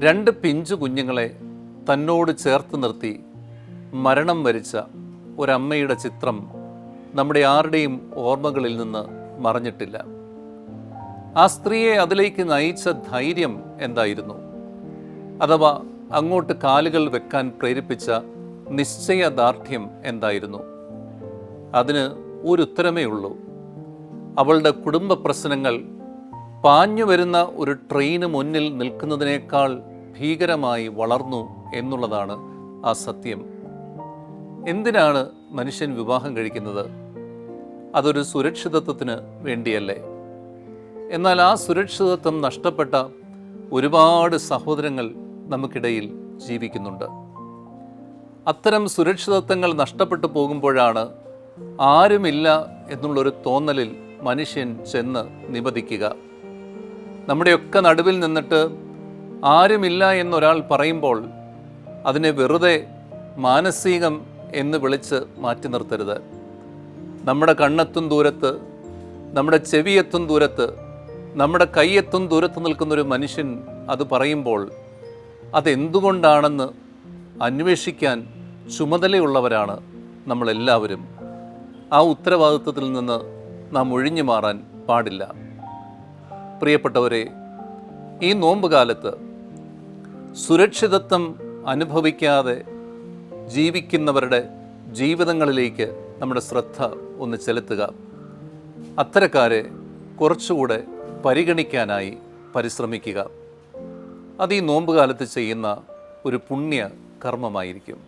2 പിഞ്ചു കുഞ്ഞുങ്ങളെ തന്നോട് ചേർത്ത് നിർത്തി മരണം വരിച്ച ഒരമ്മയുടെ ചിത്രം നമ്മുടെ ആരുടെയും ഓർമ്മകളിൽ നിന്ന് മറഞ്ഞിട്ടില്ല. ആ സ്ത്രീയെ അതിലേക്ക് നയിച്ച ധൈര്യം എന്തായിരുന്നു? അഥവാ അങ്ങോട്ട് കാലുകൾ വെക്കാൻ പ്രേരിപ്പിച്ച നിശ്ചയദാർഢ്യം എന്തായിരുന്നു? അതിന് ഒരു ഉത്തരമേ ഉള്ളൂ. അവളുടെ കുടുംബ പ്രശ്നങ്ങൾ പാഞ്ഞു വരുന്ന ഒരു ട്രെയിന് മുന്നിൽ നിൽക്കുന്നതിനേക്കാൾ ഭീകരമായി വളർന്നു എന്നുള്ളതാണ് ആ സത്യം. എന്തിനാണ് മനുഷ്യൻ വിവാഹം കഴിക്കുന്നത്? അതൊരു സുരക്ഷിതത്വത്തിന് വേണ്ടിയല്ലേ? എന്നാൽ ആ സുരക്ഷിതത്വം നഷ്ടപ്പെട്ട ഒരുപാട് സഹോദരങ്ങൾ നമുക്കിടയിൽ ജീവിക്കുന്നുണ്ട്. അത്തരം സുരക്ഷിതത്വങ്ങൾ നഷ്ടപ്പെട്ടു പോകുമ്പോഴാണ് ആരുമില്ല എന്നുള്ളൊരു തോന്നലിൽ മനുഷ്യൻ ചെന്ന് നിബദിക്കുക. നമ്മുടെയൊക്കെ നടുവിൽ നിന്നിട്ട് ആരുമില്ല എന്നൊരാൾ പറയുമ്പോൾ അതിനെ വെറുതെ മാനസികം എന്ന് വിളിച്ച് മാറ്റി നിർത്തരുത്. നമ്മുടെ കണ്ണെത്തും ദൂരത്ത്, നമ്മുടെ ചെവിയെത്തും ദൂരത്ത്, നമ്മുടെ കൈയെത്തും ദൂരത്ത് നിൽക്കുന്നൊരു മനുഷ്യൻ അത് പറയുമ്പോൾ അതെന്തുകൊണ്ടാണെന്ന് അന്വേഷിക്കാൻ ചുമതലയുള്ളവരാണ് നമ്മളെല്ലാവരും. ആ ഉത്തരവാദിത്വത്തിൽ നിന്ന് നാം ഒഴിഞ്ഞു മാറാൻ പാടില്ല. പ്രിയപ്പെട്ടവരെ, ഈ നോമ്പ് കാലത്ത് സുരക്ഷിതത്വം അനുഭവിക്കാതെ ജീവിക്കുന്നവരുടെ ജീവിതങ്ങളിലേക്ക് നമ്മുടെ ശ്രദ്ധ ഒന്ന് ചെലുത്തുക. അത്തരക്കാരെ കുറച്ചുകൂടെ പരിഗണിക്കാനായി പരിശ്രമിക്കുക. അത് ഈ നോമ്പ് കാലത്ത് ചെയ്യുന്ന ഒരു പുണ്യ കർമ്മമായിരിക്കും.